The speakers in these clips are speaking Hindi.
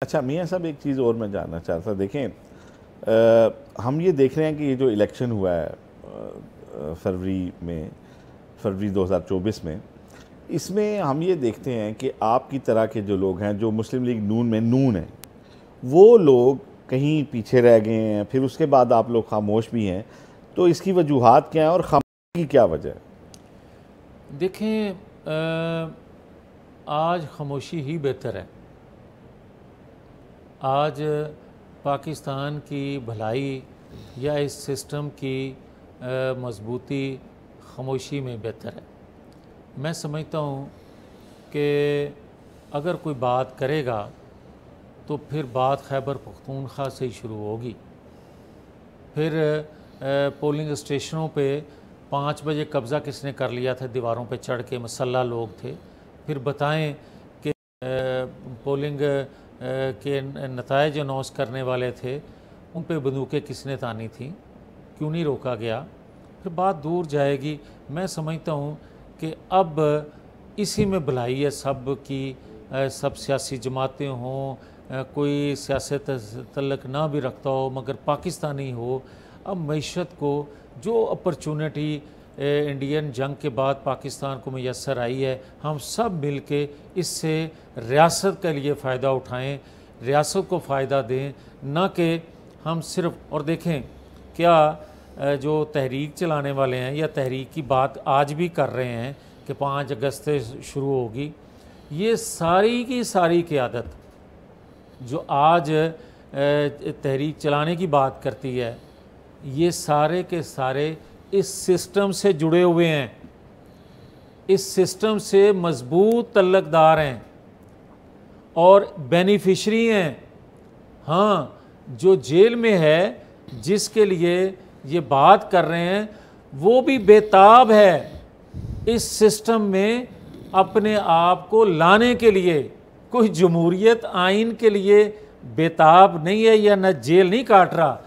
अच्छा मियाँ साहब, एक चीज़ और मैं जानना चाहता था। देखें, हम ये देख रहे हैं कि ये जो इलेक्शन हुआ है फरवरी 2024 में, इसमें हम ये देखते हैं कि आपकी तरह के जो लोग हैं, जो मुस्लिम लीग नून में नून है, वो लोग कहीं पीछे रह गए हैं। फिर उसके बाद आप लोग खामोश भी हैं, तो इसकी वजूहात क्या हैं और खामोशी की क्या वजह है? देखें, आज खामोशी ही बेहतर है। आज पाकिस्तान की भलाई या इस सिस्टम की मजबूती खामोशी में बेहतर है। मैं समझता हूँ कि अगर कोई बात करेगा तो फिर बात खैबर पख्तूनख्वा से ही शुरू होगी। फिर पोलिंग स्टेशनों पे 5 बजे कब्ज़ा किसने कर लिया था, दीवारों पे चढ़ के मसल्ला लोग थे। फिर बताएं कि पोलिंग के नताइज अनाउंस करने वाले थे, उन पे बंदूकें किसने तानी थी, क्यों नहीं रोका गया। फिर बात दूर जाएगी। मैं समझता हूँ कि अब इसी में भलाई है सब की। सब सियासी जमातें हों, कोई सियासत तल्लक ना भी रखता हो मगर पाकिस्तानी हो, अब मईशत को जो अपॉर्चुनिटी इंडियन जंग के बाद पाकिस्तान को मैसर आई है, हम सब मिल के इससे रियासत के लिए फ़ायदा उठाएं, रियासत को फ़ायदा दें, ना कि हम सिर्फ। और देखें क्या जो तहरीक चलाने वाले हैं या तहरीक की बात आज भी कर रहे हैं कि 5 अगस्त से शुरू होगी, ये सारी की सारी क़यादत जो आज तहरीक चलाने की बात करती है, ये सारे के सारे इस सिस्टम से जुड़े हुए हैं, इस सिस्टम से मजबूत तल्लकदार हैं और बेनिफिशरी हैं। हाँ, जो जेल में है, जिसके लिए ये बात कर रहे हैं, वो भी बेताब है इस सिस्टम में अपने आप को लाने के लिए। कोई जमहूरियत आइन के लिए बेताब नहीं है या न जेल नहीं काट रहा,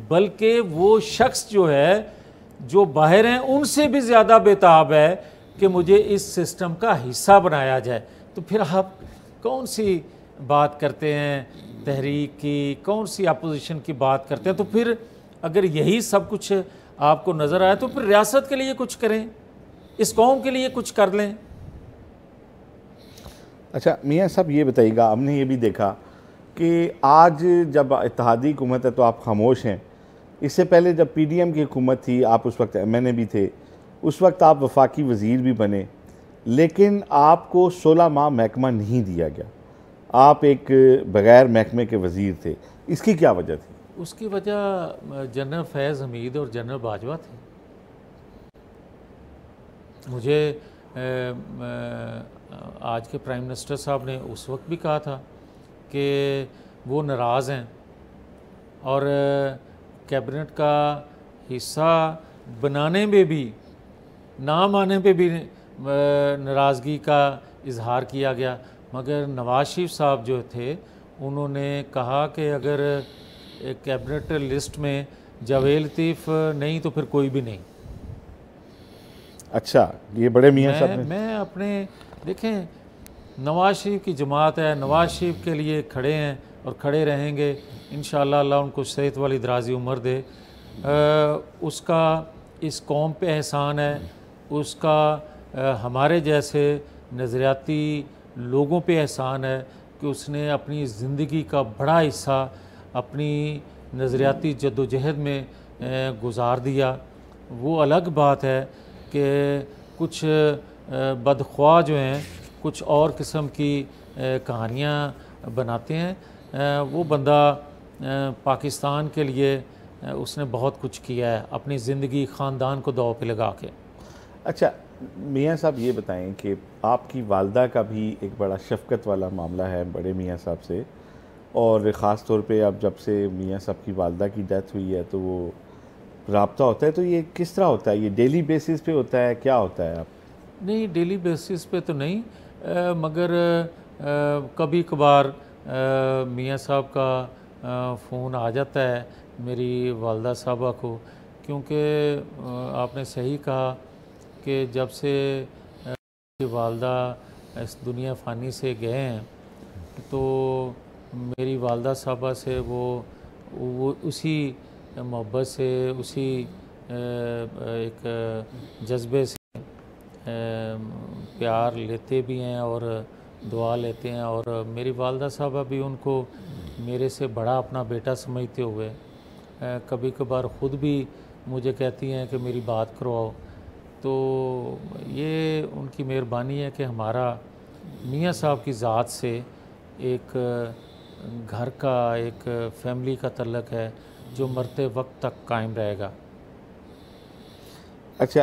बल्कि वो शख्स जो है, जो बाहर हैं, उनसे भी ज़्यादा बेताब है कि मुझे इस सिस्टम का हिस्सा बनाया जाए। तो फिर आप कौन सी बात करते हैं तहरीक की, कौन सी अपोजिशन की बात करते हैं? तो फिर अगर यही सब कुछ आपको नज़र आए तो फिर रियासत के लिए कुछ करें, इस कौम के लिए कुछ कर लें। अच्छा मियाँ साहब, ये बताइएगा, हमने ये भी देखा कि आज जब इत्तेहादी हुकूमत है तो आप खामोश हैं। इससे पहले जब PDM की हुकूमत थी, आप उस वक्त MNA भी थे, उस वक्त आप वफाकी वज़ीर भी बने, लेकिन आपको 16 माह महकमा नहीं दिया गया। आप एक बग़ैर महकमे के वज़ीर थे। इसकी क्या वजह थी? उसकी वजह जनरल फैज़ हमीद और जनरल बाजवा थे। मुझे आज के प्राइम मिनिस्टर साहब ने उस वक्त भी कहा था कि वो नाराज़ हैं और कैबिनेट का हिस्सा बनाने में भी, नाम आने पे भी नाराज़गी का इजहार किया गया। मगर नवाज शरीफ साहब जो थे, उन्होंने कहा कि अगर कैबिनेट लिस्ट में जावेद लतीफ़ नहीं तो फिर कोई भी नहीं। अच्छा, ये बड़े मियाँ साहब ने। मैं अपने, देखें, नवाज शरीफ की जमात है, नवाज शरीफ के लिए खड़े हैं और खड़े रहेंगे इंशाअल्लाह। अल्लाह उनको सेहत वाली दराजी उम्र दे। उसका इस कौम पे एहसान है, उसका हमारे जैसे नज़रियाती लोगों पे एहसान है कि उसने अपनी ज़िंदगी का बड़ा हिस्सा अपनी नज़रियाती जद्दोजहद में गुजार दिया। वो अलग बात है कि कुछ बदख्वाह जो हैं, कुछ और किस्म की कहानियाँ बनाते हैं। वो बंदा पाकिस्तान के लिए उसने बहुत कुछ किया है, अपनी ज़िंदगी ख़ानदान को दाव पे लगा के। अच्छा मियाँ साहब, ये बताएं कि आपकी वालदा का भी एक बड़ा शफ़क़त वाला मामला है बड़े मियाँ साहब से, और ख़ास तौर पे अब जब से मियाँ साहब की वालदा की डेथ हुई है तो वो राब्ता होता है। तो ये किस तरह होता है? ये डेली बेसिस पे होता है, क्या होता है? आप नहीं, डेली बेसिस पे तो नहीं, मगर कभी कभार मियाँ साहब का फ़ोन आ जाता है मेरी वालदा साहबा को, क्योंकि आपने सही कहा कि जब से वालदा इस दुनिया फ़ानी से गए हैं तो मेरी वालदा साहबा से वो उसी मोहब्बत से, उसी एक जज्बे से प्यार लेते भी हैं और दुआ लेते हैं। और मेरी वालदा साहबा भी उनको मेरे से बड़ा अपना बेटा समझते हुए कभी कभार ख़ुद भी मुझे कहती हैं कि मेरी बात करवाओ। तो ये उनकी मेहरबानी है कि हमारा मियाँ साहब की ज़ात से एक घर का, एक फैमिली का तल्लक है जो मरते वक्त तक कायम रहेगा। अच्छा,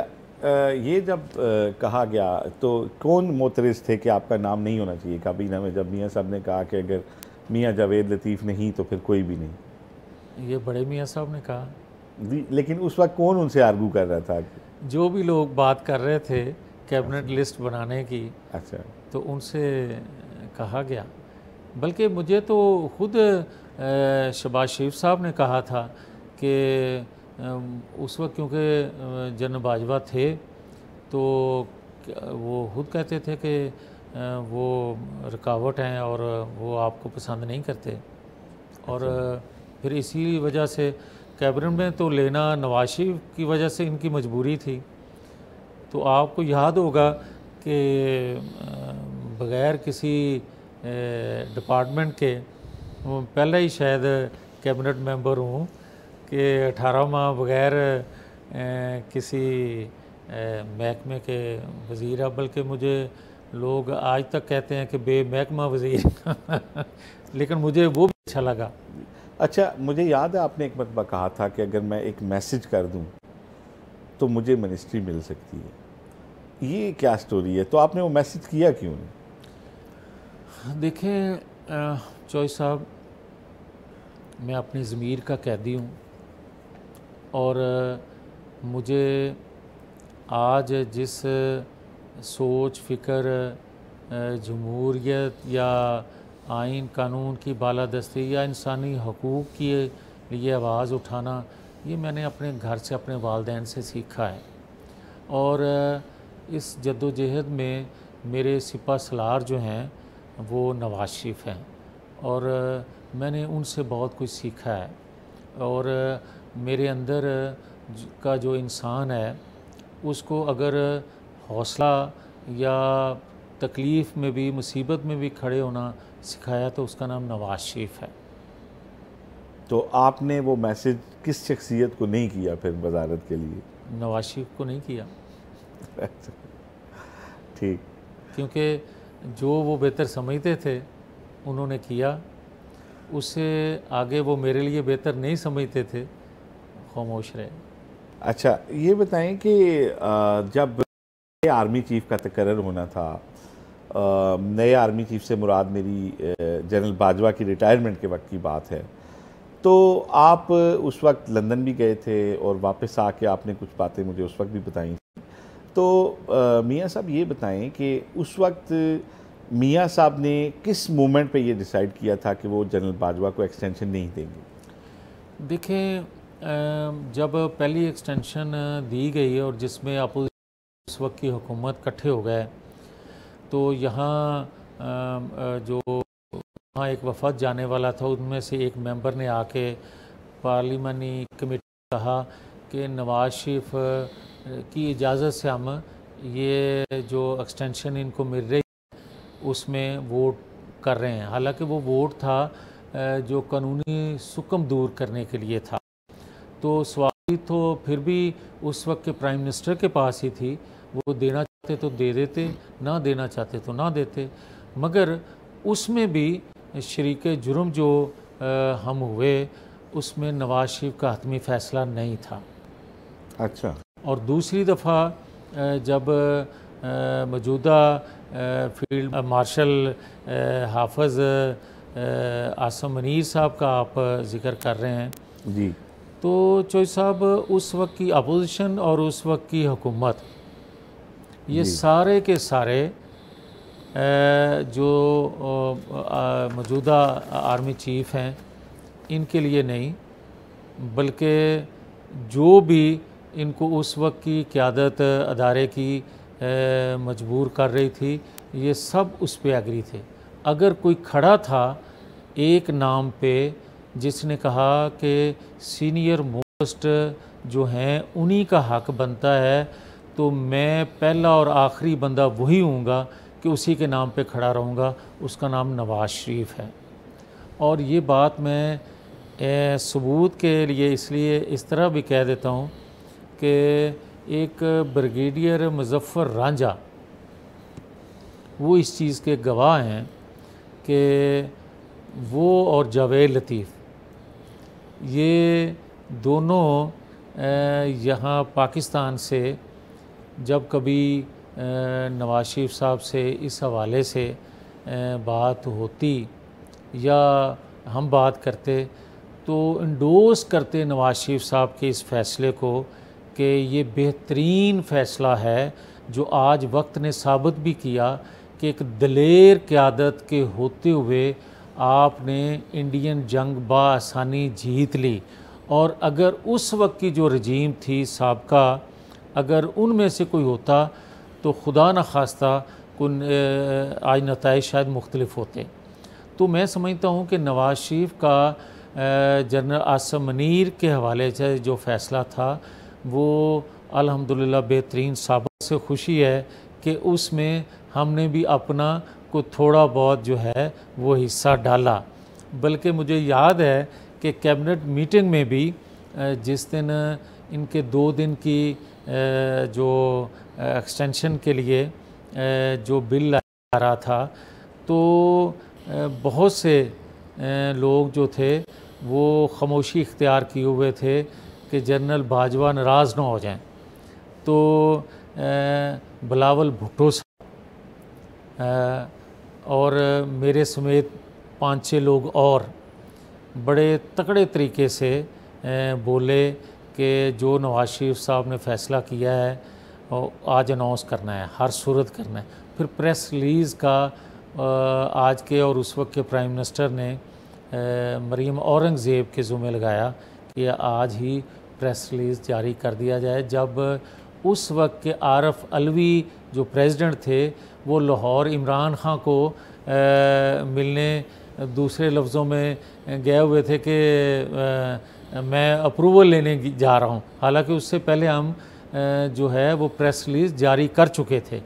ये जब कहा गया तो कौन मोतरज़ थे कि आपका नाम नहीं होना चाहिए काबीना में, जब मियाँ साहब ने कहा कि अगर मियाँ जावेद लतीफ़ नहीं तो फिर कोई भी नहीं? ये बड़े मियाँ साहब ने कहा। लेकिन उस वक्त कौन उनसे आर्गू कर रहा था? जो भी लोग बात कर रहे थे कैबिनेट लिस्ट बनाने की, अच्छा, तो उनसे कहा गया। बल्कि मुझे तो ख़ुद शहबाज शरीफ साहब ने कहा था कि उस वक्त क्योंकि जनरल बाजवा थे तो वो खुद कहते थे कि वो रुकावट हैं और वो आपको पसंद नहीं करते। और फिर इसी वजह से कैबिनेट में तो लेना नवाज शरीफ की वजह से इनकी मजबूरी थी। तो आपको याद होगा कि बग़ैर किसी डिपार्टमेंट के पहले ही शायद कैबिनेट मेंबर हूँ कि 18 माह बग़ैर किसी महकमे के वज़ीर, बल्कि मुझे लोग आज तक कहते हैं कि बेमहकमा वज़ीर लेकिन मुझे वो भी अच्छा लगा। अच्छा, मुझे याद है आपने एक मरतबा कहा था कि अगर मैं एक मैसेज कर दूं तो मुझे मिनिस्ट्री मिल सकती है। ये क्या स्टोरी है? तो आपने वो मैसेज किया क्यों नहीं? देखें चौई साहब, मैं अपनी ज़मीर का कैदी हूँ और मुझे आज जिस सोच, फ़िक्र, जमहूरियत या आइन कानून की बालादस्ती या इंसानी हकूक़ के लिए आवाज़ उठाना, ये मैंने अपने घर से, अपने वालिदैन से सीखा है। और इस जद्दोजहद में मेरे सिपा सलार जो हैं वो नवाज शरीफ हैं और मैंने उनसे बहुत कुछ सीखा है। और मेरे अंदर का जो इंसान है उसको अगर हौसला या तकलीफ़ में भी, मुसीबत में भी खड़े होना सिखाया तो उसका नाम नवाज शरीफ है। तो आपने वो मैसेज किस शख्सियत को नहीं किया फिर वजारत के लिए? नवाज शरीफ को नहीं किया। ठीक, क्योंकि जो वो बेहतर समझते थे उन्होंने किया, उससे आगे वो मेरे लिए बेहतर नहीं समझते थे, खामोश रहे। अच्छा, ये बताएं कि जब आर्मी चीफ़ का तकर्रर होना था, नए आर्मी चीफ़ से मुराद मेरी जनरल बाजवा की रिटायरमेंट के वक्त की बात है, तो आप उस वक्त लंदन भी गए थे और वापस आके आपने कुछ बातें मुझे उस वक्त भी बताई। तो मियाँ साहब ये बताएं कि उस वक्त मियाँ साहब ने किस मोमेंट पे ये डिसाइड किया था कि वो जनरल बाजवा को एक्सटेंशन नहीं देंगे? देखें, जब पहली एक्सटेंशन दी गई और जिसमें अपोजिशन उस वक्त की हुकूमत इकट्ठे हो गए, तो यहाँ जो वहाँ एक वफद जाने वाला था, उनमें से एक मेंबर ने आके पार्लिमानी कमेटी कहा कि नवाज शरीफ की इजाज़त से हम ये जो एक्सटेंशन इनको मिल रही उसमें वोट कर रहे हैं। हालांकि वो वोट था जो कानूनी सुकम दूर करने के लिए था। तो सवाल तो फिर भी उस वक्त के प्राइम मिनिस्टर के पास ही थी, वो देना चाहते तो दे देते, ना देना चाहते तो ना देते। मगर उसमें भी शरीके जुर्म जो हम हुए, उसमें नवाज शरीफ का हतमी फ़ैसला नहीं था। अच्छा। और दूसरी दफ़ा जब मौजूदा फील्ड मार्शल हाफिज़ आसम मनीर साहब का आप ज़िक्र कर रहे हैं जी, तो चौई साहब उस वक्त की अपोजिशन और उस वक्त की हुकूमत, ये सारे के सारे जो मौजूदा आर्मी चीफ़ हैं इनके लिए नहीं, बल्कि जो भी इनको उस वक्त की क़यादत अदारे की मजबूर कर रही थी, ये सब उस पे एग्री थे। अगर कोई खड़ा था एक नाम पे जिसने कहा कि सीनियर मोस्ट जो हैं उन्हीं का हक बनता है, तो मैं पहला और आखिरी बंदा वही हूँगा कि उसी के नाम पे खड़ा रहूँगा। उसका नाम नवाज़ शरीफ है। और ये बात मैं सबूत के लिए इसलिए इस तरह भी कह देता हूँ कि एक ब्रिगेडियर मुज़फ़्फ़र रांझा वो इस चीज़ के गवाह हैं कि वो और जावेद लतीफ़ ये दोनों यहाँ पाकिस्तान से जब कभी नवाज़ शरीफ साहब से इस हवाले से बात होती या हम बात करते तो इंडोर्स करते नवाज़ शरीफ साहब के इस फ़ैसले को कि ये बेहतरीन फ़ैसला है, जो आज वक्त ने साबित भी किया कि एक दलेर क़यादत के होते हुए आपने इंडियन जंग बआसानी जीत ली। और अगर उस वक्त की जो रजीम थी साबका, अगर उनमें से कोई होता तो खुदा न खास्ता आज नताइज शायद मुख्तलिफ होते। तो मैं समझता हूँ कि नवाज़ शरीफ का जनरल आसिम मनीर के हवाले से जो फ़ैसला था वो अल्हम्दुलिल्लाह बेहतरीन साबित से खुशी है कि उसमें हमने भी अपना को थोड़ा बहुत जो है वो हिस्सा डाला। बल्कि मुझे याद है कि कैबिनेट मीटिंग में भी जिस दिन इनके 2 दिन की जो एक्सटेंशन के लिए जो बिल आ रहा था, तो बहुत से लोग जो थे वो खामोशी इख्तियार किए हुए थे कि जनरल बाजवा नाराज़ ना हो जाएं। तो बिलावल भुट्टो और मेरे समेत 5-6 लोग और बड़े तकड़े तरीके से बोले कि जो नवाज़ शरीफ साहब ने फ़ैसला किया है आज अनाउंस करना है, हर सूरत करना है। फिर प्रेस रिलीज़ का आज के और उस वक्त के प्राइम मिनिस्टर ने मरीम औरंगज़ेब के ज़ुम्मे लगाया कि आज ही प्रेस रिलीज़ जारी कर दिया जाए। जब उस वक्त के आरफ अलवी जो प्रेसिडेंट थे वो लाहौर इमरान खां को मिलने दूसरे लफ्ज़ों में गए हुए थे कि मैं अप्रूवल लेने जा रहा हूँ, हालांकि उससे पहले हम जो है वो प्रेस रिलीज़ जारी कर चुके थे।